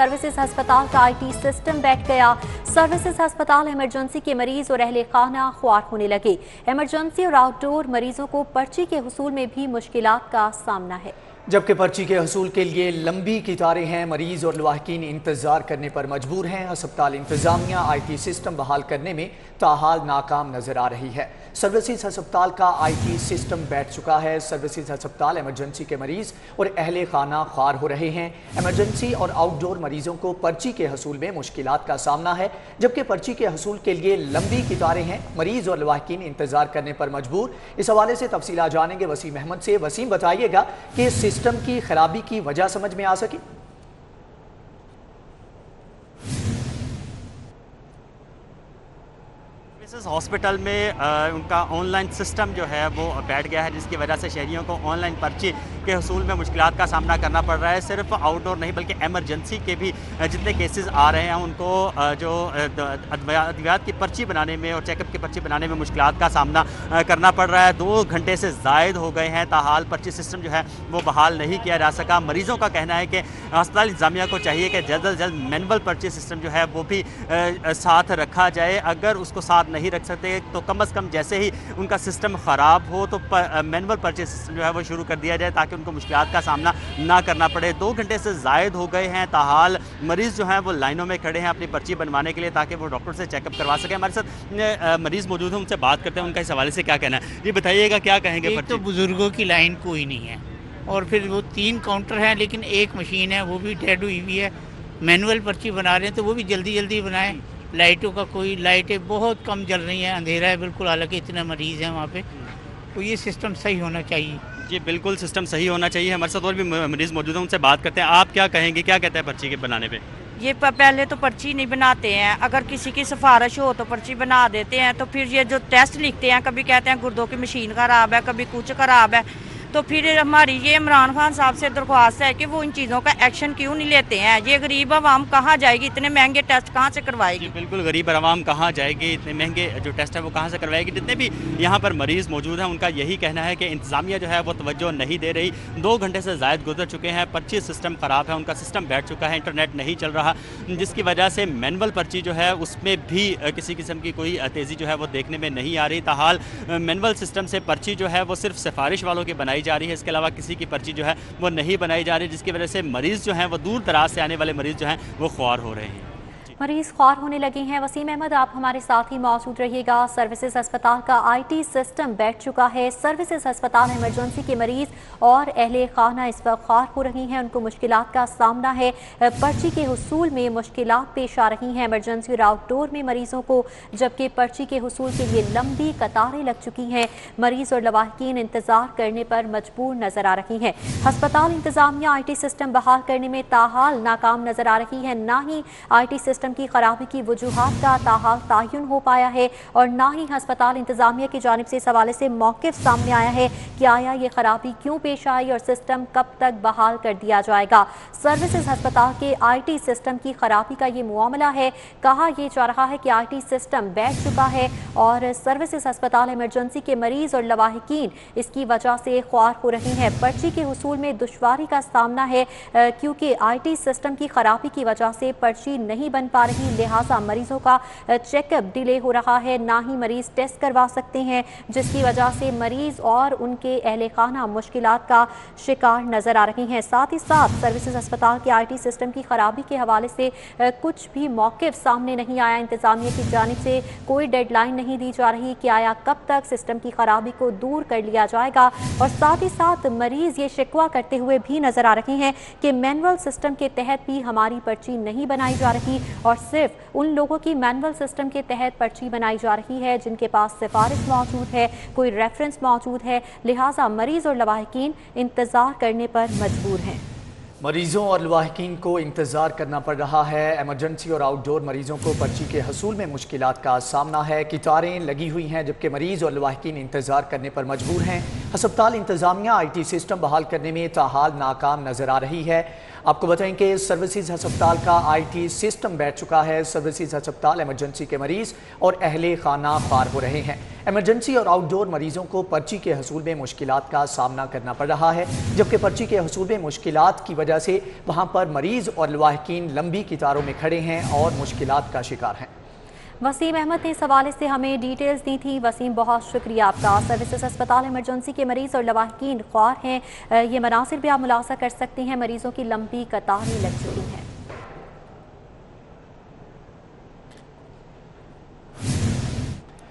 Services अस्पताल का IT system बैठ गया। सर्विसेज अस्पताल इमरजेंसी के मरीज और अहले खाना ख्वार होने लगे। इमरजेंसी और आउटडोर मरीजों को पर्ची के हुसूल में भी मुश्किलात का सामना है। जबकि पर्ची के हसूल के लिए लंबी कतारें हैं, मरीज और लवाहकीन इंतजार करने पर मजबूर हैं। अस्पताल इंतजामिया IT सिस्टम बहाल करने में ताहाल नाकाम नजर आ रही है। सर्विसेज अस्पताल का IT सिस्टम बैठ चुका है। सर्विसेज अस्पताल इमरजेंसी के मरीज और अहले खाना ख्वार हो रहे हैं। इमरजेंसी और आउटडोर मरीजों को पर्ची के हसूल में मुश्किलात का सामना है, जबकि पर्ची के हसूल के लिए लंबी कतारें हैं, मरीज और लवाहकीन इंतजार करने पर मजबूर। इस हवाले से तफसीलात जानेंगे वसीम अहमद से। वसीम, बताइएगा कि सिस्टम की खराबी की वजह समझ में आ सके? हॉस्पिटल में उनका ऑनलाइन सिस्टम जो है वो बैठ गया है, जिसकी वजह से शहरियों को ऑनलाइन पर्ची के हसूल में मुश्किलात का सामना करना पड़ रहा है। सिर्फ आउटडोर नहीं बल्कि एमरजेंसी के भी जितने केसेस आ रहे हैं उनको जो अद्वियात की पर्ची बनाने में और चेकअप की पर्ची बनाने में मुश्किलात का सामना करना पड़ रहा है। 2 घंटे से ज़ायद हो गए हैं, ताहाल पर्ची सिस्टम जो है वो बहाल नहीं किया जा सका। मरीज़ों का कहना है कि अस्पताल इंतजामिया को चाहिए कि जल्द अज जल्द मैनुअल पर्ची सिस्टम जो है वो भी साथ रखा जाए। अगर उसको साथ नहीं रख सकते तो कम से कम जैसे ही उनका सिस्टम ख़राब हो तो मैनुअल पर्चेज सिस्टम जो है वो शुरू कर दिया जाए, ताकि उनको मुश्किलात का सामना ना करना पड़े। 2 घंटे से ज़ायद हो गए हैं, ताहाल मरीज़ जो हैं वो लाइनों में खड़े हैं अपनी पर्ची बनवाने के लिए, ताकि वो डॉक्टर से चेकअप करवा सकें। हमारे साथ मरीज़ मौजूद हैं, उनसे बात करते हैं, उनका इस हवाले से क्या कहना है। ये बताइएगा क्या कहेंगे? तो बुज़ुर्गों की लाइन कोई नहीं है, और फिर वो 3 काउंटर हैं, लेकिन एक मशीन है वो भी डेड हुई हुई है। मैनुअल पर्ची बना रहे हैं तो वो भी जल्दी जल्दी बनाएं। लाइटों का कोई, लाइटें बहुत कम जल रही हैं, अंधेरा है बिल्कुल, हालांकि इतने मरीज़ हैं वहाँ पे। तो ये सिस्टम सही होना चाहिए। जी बिल्कुल, सिस्टम सही होना चाहिए। हमारे साथ और भी मरीज़ मौजूद हैं, उनसे बात करते हैं। आप क्या कहेंगे, क्या कहते हैं पर्ची के बनाने पे? ये पहले तो पर्ची नहीं बनाते हैं, अगर किसी की सिफारिश हो तो पर्ची बना देते हैं, तो फिर ये जो टेस्ट लिखते हैं, कभी कहते हैं गुर्दों की मशीन ख़राब है, कभी कुछ ख़राब है। तो फिर हमारी ये इमरान खान साहब से दरख्वास्त है कि वो इन चीज़ों का एक्शन क्यों नहीं लेते हैं। ये गरीब आवाम कहाँ जाएगी, इतने महंगे टेस्ट कहाँ से करवाएगी? बिल्कुल, गरीब आवाम कहाँ जाएगी, इतने महंगे जो टेस्ट है वो कहाँ से करवाएगी? जितने भी यहाँ पर मरीज़ मौजूद हैं उनका यही कहना है कि इंतज़ामिया जो है वो तवज्जो नहीं दे रही। 2 घंटे से ज़ायद गुजर चुके हैं, पर्ची सिस्टम ख़राब है, उनका सिस्टम बैठ चुका है, इंटरनेट नहीं चल रहा, जिसकी वजह से मैनुअल पर्ची जो है उसमें भी किसी किस्म की कोई तेज़ी जो है वो देखने में नहीं आ रही। ताहाल मैनुअल सिस्टम से पर्ची जो है वो सिर्फ सिफारिश वालों की बनाई जा रही है, इसके अलावा किसी की पर्ची जो है वो नहीं बनाई जा रही, जिसकी वजह से मरीज़ जो हैं वो दूर दराज से आने वाले मरीज़ जो हैं वो ख्वार हो रहे हैं। मरीज ख्वार होने लगे हैं। वसीम अहमद, आप हमारे साथ ही मौजूद रहिएगा। सर्विसेज अस्पताल का IT सिस्टम बैठ चुका है। सर्विसेज अस्पताल इमरजेंसी के मरीज और अहले खाना इस वक्त ख्वार हो रही हैं, उनको मुश्किलात का सामना है। पर्ची के हुसूल में मुश्किलात पेश आ रही हैं इमरजेंसी और आउटडोर में मरीजों को, जबकि पर्ची के हुसूल के लिए लंबी कतारें लग चुकी हैं। मरीज और लवाहकीन इंतजार करने पर मजबूर नजर आ रही हैं। अस्पताल इंतजामिया IT सिस्टम बहाल करने में ताहाल नाकाम नजर आ रही है। ना ही IT सिस्टम की खराबी की वजूहात का ताहाल तायुन हो पाया है, और ना ही अस्पताल इंतजामिया की जानिब से इस हवाले से मौक़िफ़ सामने आया है कि आया ये खराबी क्यों पेश आई और सिस्टम कब तक बहाल कर दिया जाएगा। सर्विसेज अस्पताल के IT सिस्टम की खराबी का ये मामला है। कहा यह जा रहा है कि IT सिस्टम बैठ चुका है और सर्विसेज अस्पताल इमरजेंसी के मरीज और लवाहिकीन इसकी वजह से ख्वार हो रही हैं। पर्ची के हुसूल में दुश्वारी का सामना है, क्योंकि IT सिस्टम की खराबी की वजह से पर्ची नहीं बन पा रही, लिहाजा मरीजों का चेकअप डिले हो रहा है, ना ही मरीज टेस्ट करवा सकते हैं, जिसकी वजह से मरीज और उनके अहले खाना मुश्किलात का शिकार नजर आ रही हैं। साथ ही साथ सर्विसेज अस्पताल के IT सिस्टम की खराबी के हवाले से कुछ भी मौक़िफ़ सामने नहीं आया। इंतजामिया की जानिब से कोई डेडलाइन नहीं दी जा रही कि आया कब तक सिस्टम की खराबी को दूर कर लिया जाएगा, और साथ ही साथ मरीज ये शिकवा करते हुए भी नजर आ रहे हैं कि मैनुअल सिस्टम के तहत भी हमारी पर्ची नहीं बनाई जा रही, और सिर्फ उन लोगों की मैनुअल सिस्टम के तहत पर्ची बनाई जा रही है जिनके पास सिफारिश मौजूद है, कोई रेफरेंस मौजूद है। लिहाजा मरीज और लवाहिकीन इंतज़ार करने पर मजबूर हैं। मरीजों और लवाहिकीन को इंतज़ार करना पड़ रहा है। एमरजेंसी और आउटडोर मरीजों को पर्ची के हसूल में मुश्किलात का सामना है। कतारें लगी हुई हैं, जबकि मरीज और लवाहिकीन इंतज़ार करने पर मजबूर हैं। हस्पताल इंतजामिया IT सिस्टम बहाल करने में ताहाल नाकाम नजर आ रही है। आपको बताएं कि सर्विसेज हस्पताल का IT सिस्टम बैठ चुका है। सर्विसेज हस्पताल इमरजेंसी के मरीज और अहले खाना पार हो रहे हैं। इमरजेंसी और आउटडोर मरीजों को पर्ची के हसूल में मुश्किलात का सामना करना पड़ रहा है, जबकि पर्ची के हसूल में मुश्किलात की वजह से वहाँ पर मरीज और लवाहकीन लंबी कतारों में खड़े हैं और मुश्किलात का शिकार हैं। वसीम अहमद ने इस हवाले से हमें डिटेल्स दी थी। वसीम, बहुत शुक्रिया आपका। सर्विसेज अस्पताल इमरजेंसी के मरीज़ और लवाहकीन ख्वार हैं। ये मनासिर भी आप मुलाहजा कर सकती हैं, मरीज़ों की लंबी कतारें लग चुकी हैं।